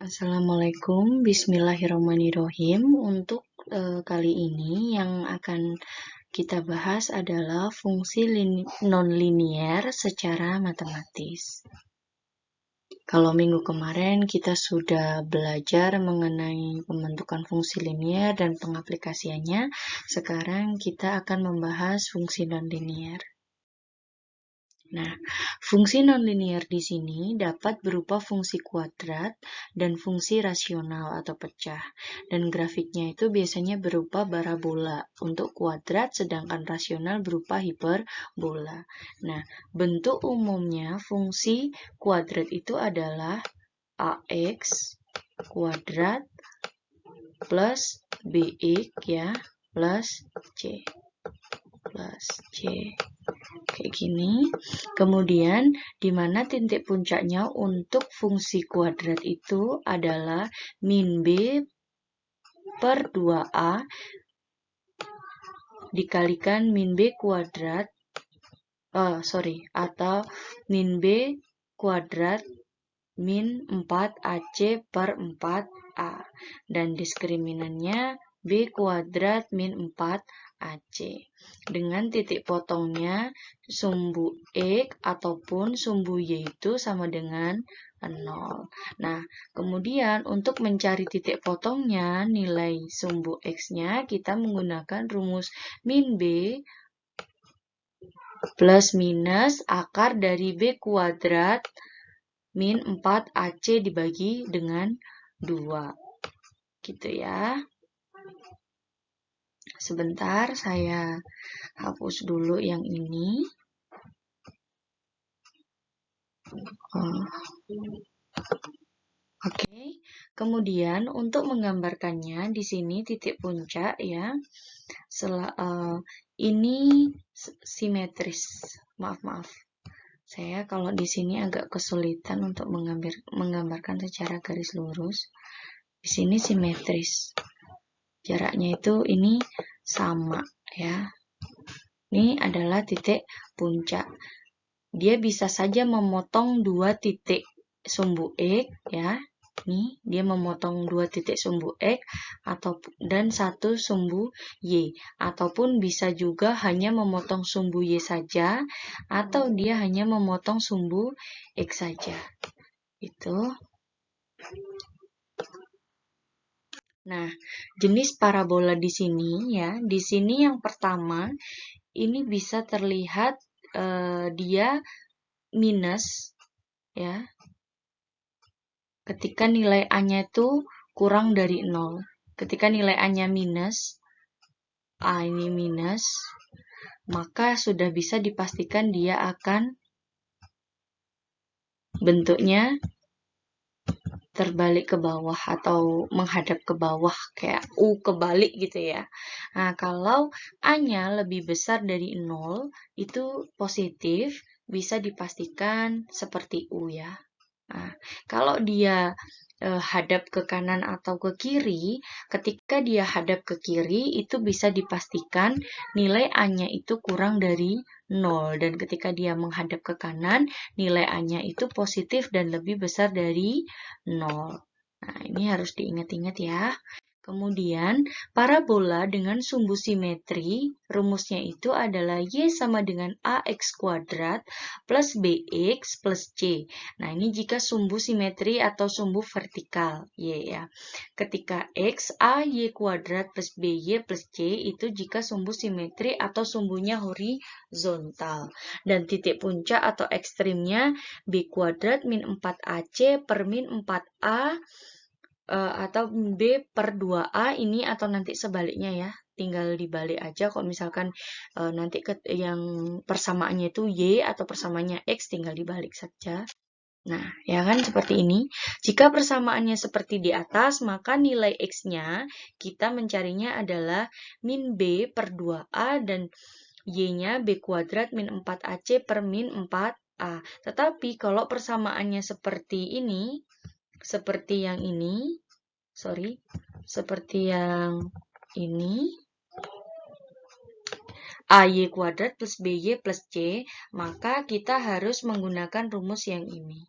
Assalamualaikum, bismillahirrahmanirrahim. Untuk kali ini yang akan kita bahas adalah fungsi nonlinier secara matematis. Kalau minggu kemarin kita sudah belajar mengenai pembentukan fungsi linier dan pengaplikasiannya, sekarang kita akan membahas fungsi nonlinier. Nah, fungsi nonlinier di sini dapat berupa fungsi kuadrat dan fungsi rasional atau pecah. Dan grafiknya itu biasanya berupa parabola untuk kuadrat, sedangkan rasional berupa hiperbola. Nah, bentuk umumnya fungsi kuadrat itu adalah AX kuadrat plus BX ya, plus C. Kayak gini. Kemudian di mana titik puncaknya untuk fungsi kuadrat itu adalah min B per 2A dikalikan min B kuadrat atau min B kuadrat min 4AC per 4A, dan diskriminannya B kuadrat min 4AC. Dengan titik potongnya sumbu X ataupun sumbu Y itu sama dengan 0. Nah, kemudian untuk mencari titik potongnya, nilai sumbu X-nya kita menggunakan rumus min B plus minus akar dari B kuadrat min 4AC dibagi dengan 2. Gitu ya. Sebentar, saya hapus dulu yang ini. Oke. Kemudian untuk menggambarkannya di sini titik puncak ya. Ini simetris. Maaf. Saya kalau di sini agak kesulitan untuk menggambarkan secara garis lurus. Di sini simetris. Jaraknya itu ini sama ya. Ini adalah titik puncak. Dia bisa saja memotong dua titik sumbu X ya. Nih, dia memotong dua titik sumbu X dan satu sumbu Y, ataupun bisa juga hanya memotong sumbu Y saja, atau dia hanya memotong sumbu X saja. Itu. Nah, jenis parabola di sini ya, di sini yang pertama ini bisa terlihat dia minus ya. Ketika nilai A-nya itu kurang dari 0. Ketika nilai A-nya minus, A ini minus, maka sudah bisa dipastikan dia akan bentuknya terbalik ke bawah atau menghadap ke bawah kayak U kebalik gitu ya. Nah, kalau A-nya lebih besar dari 0, itu positif, bisa dipastikan seperti U ya. Nah, kalau dia hadap ke kanan atau ke kiri, ketika dia hadap ke kiri itu bisa dipastikan nilai A-nya itu kurang dari 0, dan ketika dia menghadap ke kanan nilai A-nya itu positif dan lebih besar dari 0. Nah, ini harus diingat-ingat ya. Kemudian, parabola dengan sumbu simetri, rumusnya itu adalah Y sama dengan AX kuadrat plus BX plus C. Nah, ini jika sumbu simetri atau sumbu vertikal, Y ya. Ketika X, AY kuadrat plus BY plus C itu jika sumbu simetri atau sumbunya horizontal. Dan titik puncak atau ekstrimnya B kuadrat min 4AC per min 4A atau B per 2A ini, atau nanti sebaliknya ya, tinggal dibalik aja. Kalau misalkan nanti yang persamaannya itu Y atau persamaannya X, tinggal dibalik saja. Nah, ya kan seperti ini. Jika persamaannya seperti di atas, maka nilai X-nya kita mencarinya adalah min B per 2A dan Y-nya B kuadrat min 4AC per min 4A. Tetapi kalau persamaannya seperti ini, seperti yang ini, AY kuadrat plus BY plus C, maka kita harus menggunakan rumus yang ini.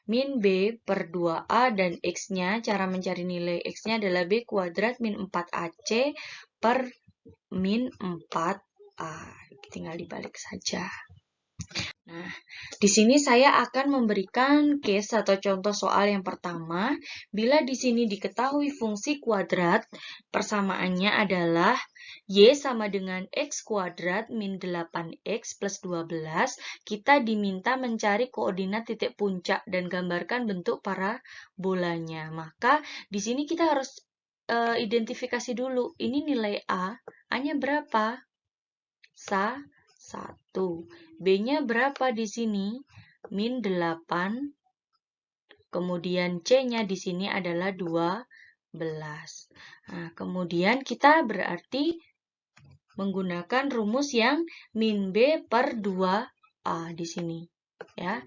min B per 2A dan X-nya, cara mencari nilai X-nya adalah B kuadrat min 4AC per min 4A. Tinggal dibalik saja. Nah, di sini saya akan memberikan case atau contoh soal yang pertama. Bila di sini diketahui fungsi kuadrat, persamaannya adalah Y sama dengan X kuadrat min 8X plus 12. Kita diminta mencari koordinat titik puncak dan gambarkan bentuk parabolanya. Maka di sini kita harus identifikasi dulu. Ini nilai A. A-nya berapa? 1. B-nya berapa di sini? Min 8. Kemudian C-nya di sini adalah 12. Nah, kemudian kita berarti menggunakan rumus yang min B per 2A di sini. Ya.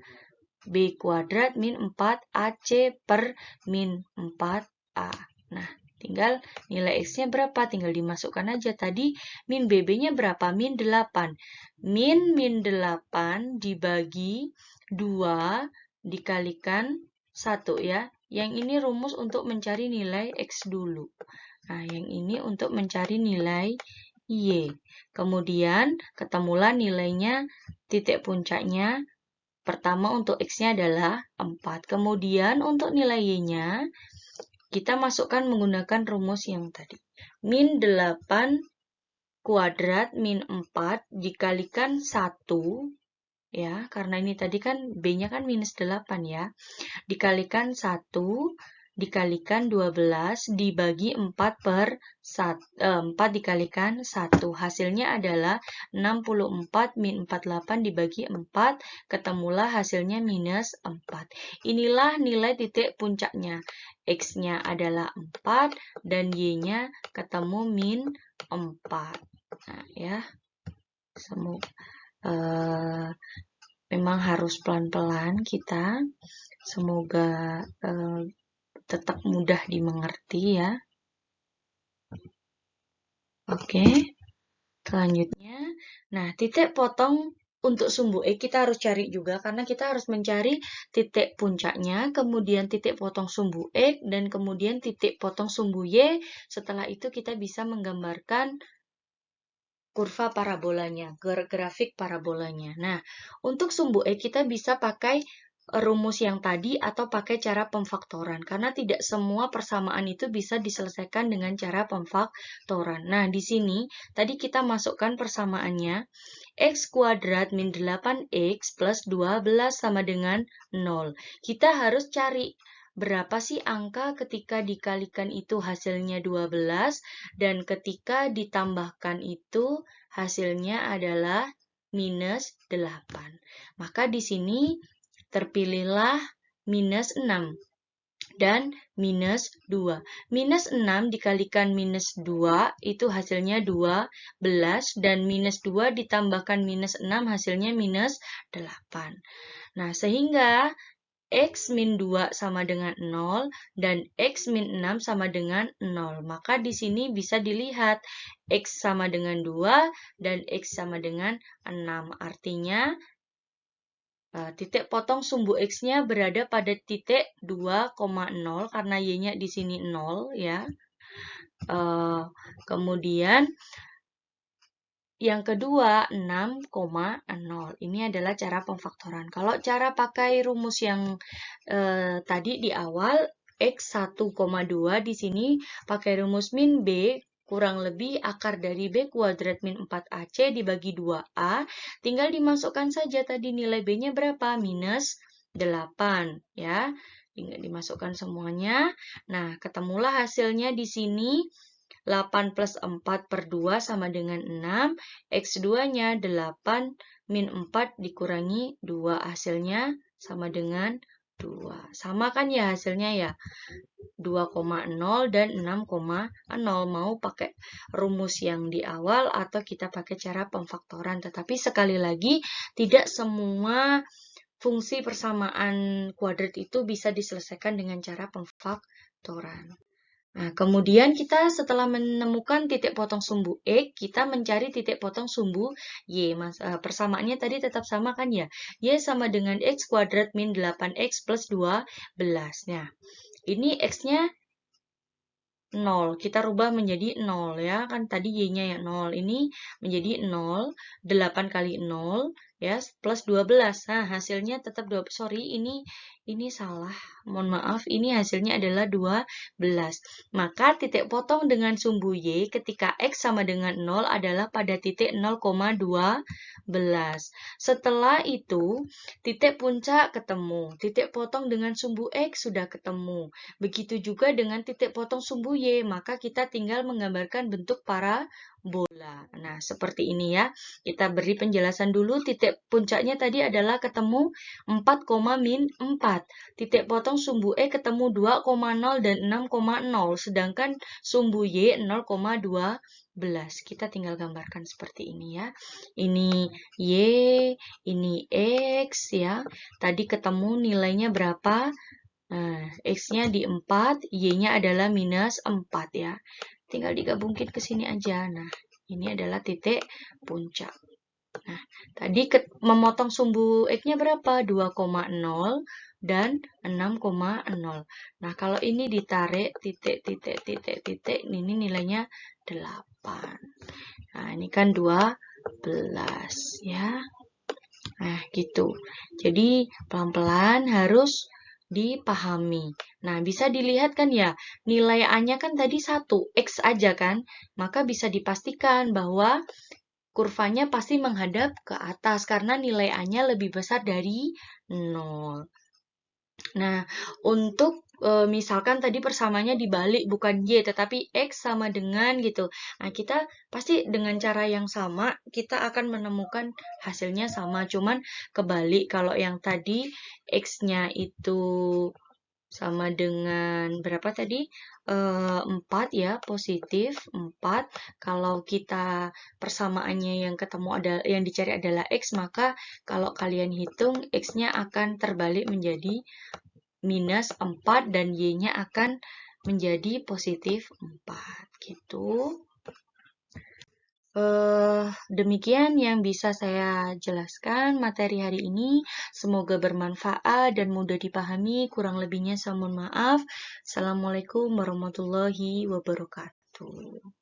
B kuadrat min 4AC per min 4A. Nah, tinggal nilai X-nya berapa? Tinggal dimasukkan aja. Tadi min BB-nya berapa? Min 8. Min 8 dibagi 2 dikalikan 1 ya. Yang ini rumus untuk mencari nilai X dulu. Nah, yang ini untuk mencari nilai Y. Kemudian ketemulah nilainya, titik puncaknya. Pertama untuk X-nya adalah 4. Kemudian untuk nilai Y-nya, kita masukkan menggunakan rumus yang tadi. Min 8 kuadrat min 4 dikalikan 1, ya, karena ini tadi kan B-nya kan minus 8 ya. Dikalikan 1, dikalikan 12, dibagi 4 per 4 dikalikan 1. Hasilnya adalah 64 min 48 dibagi 4, ketemulah hasilnya minus 4. Inilah nilai titik puncaknya. X-nya adalah 4 dan Y-nya ketemu min 4. Nah, ya. Memang harus pelan-pelan kita. Semoga tetap mudah dimengerti ya. Oke, selanjutnya. Nah, titik potong untuk sumbu E kita harus cari juga karena kita harus mencari titik puncaknya, kemudian titik potong sumbu X, dan kemudian titik potong sumbu Y. Setelah itu kita bisa menggambarkan kurva parabolanya, grafik parabolanya. Nah, untuk sumbu E kita bisa pakai rumus yang tadi atau pakai cara pemfaktoran karena tidak semua persamaan itu bisa diselesaikan dengan cara pemfaktoran. Nah, di sini tadi kita masukkan persamaannya X kuadrat min 8X plus 12 sama dengan 0. Kita harus cari berapa sih angka ketika dikalikan itu hasilnya 12 dan ketika ditambahkan itu hasilnya adalah minus 8. Maka di sini terpilihlah minus 6 dan minus 2. Minus 6 dikalikan minus 2 itu hasilnya 12 dan minus 2 ditambahkan minus 6 hasilnya minus 8. Nah, sehingga X min 2 sama dengan 0 dan X min 6 sama dengan 0. Maka di sini bisa dilihat X sama dengan 2 dan X sama dengan 6. Artinya titik potong sumbu X-nya berada pada titik 2,0 karena Y-nya di sini 0 ya. Kemudian yang kedua 6,0. Ini adalah cara pemfaktoran. Kalau cara pakai rumus yang tadi di awal X 1,2 di sini pakai rumus min B kurang lebih akar dari B kuadrat min 4AC dibagi 2A. Tinggal dimasukkan saja tadi nilai B-nya berapa? Minus 8 ya. Tinggal dimasukkan semuanya. Nah, ketemulah hasilnya di sini 8 plus 4 per 2 sama dengan 6. X2-nya 8 min 4 dikurangi 2. Hasilnya sama dengan 2. Sama kan ya hasilnya ya? 2,0 dan 6,0. Mau pakai rumus yang di awal atau kita pakai cara pemfaktoran. Tetapi sekali lagi, tidak semua fungsi persamaan kuadrat itu bisa diselesaikan dengan cara pemfaktoran. Nah, kemudian kita setelah menemukan titik potong sumbu X, kita mencari titik potong sumbu Y. Persamaannya tadi tetap sama kan ya? Y sama dengan X kuadrat min 8X plus 12. Nah, ini X-nya 0. Kita rubah menjadi 0 ya. Kan tadi Y-nya yang 0. Ini menjadi 0. 8 kali 0 ya plus 12. Nah, hasilnya tetap 12. Sorry, ini salah. Mohon maaf, ini hasilnya adalah 12. Maka titik potong dengan sumbu Y ketika X sama dengan 0 adalah pada titik 0,12. Setelah itu, titik puncak ketemu. Titik potong dengan sumbu X sudah ketemu. Begitu juga dengan titik potong sumbu Y, maka kita tinggal menggambarkan bentuk parabola. Nah, seperti ini ya. Kita beri penjelasan dulu, titik puncaknya tadi adalah ketemu 4,-4. Titik potong sumbu E ketemu 2,0 dan 6,0, sedangkan sumbu Y 0,12. Kita tinggal gambarkan seperti ini ya. Ini Y, ini X ya. Tadi ketemu nilainya berapa? Nah, X-nya di 4, Y-nya adalah minus 4 ya. Tinggal digabungin ke sini aja. Nah, ini adalah titik puncak. Nah, tadi memotong sumbu X-nya berapa? 2,0 dan 6,0. Nah, kalau ini ditarik titik, ini nilainya 8. Nah, ini kan 12 ya. Nah, gitu. Jadi, pelan-pelan harus dipahami. Nah, bisa dilihat kan ya, nilai A-nya kan tadi 1, X aja kan? Maka bisa dipastikan bahwa kurvanya pasti menghadap ke atas karena nilai A-nya lebih besar dari 0. Nah, untuk misalkan tadi persamanya dibalik bukan Y tetapi X sama dengan gitu. Nah, kita pasti dengan cara yang sama kita akan menemukan hasilnya sama. Cuman kebalik kalau yang tadi X-nya itu sama dengan berapa tadi? 4 ya, positif 4. Kalau kita persamaannya yang ketemu yang dicari adalah X, maka kalau kalian hitung X-nya akan terbalik menjadi minus 4 dan Y-nya akan menjadi positif 4 gitu. Demikian yang bisa saya jelaskan materi hari ini. Semoga bermanfaat dan mudah dipahami. Kurang lebihnya saya mohon maaf. Assalamualaikum warahmatullahi wabarakatuh.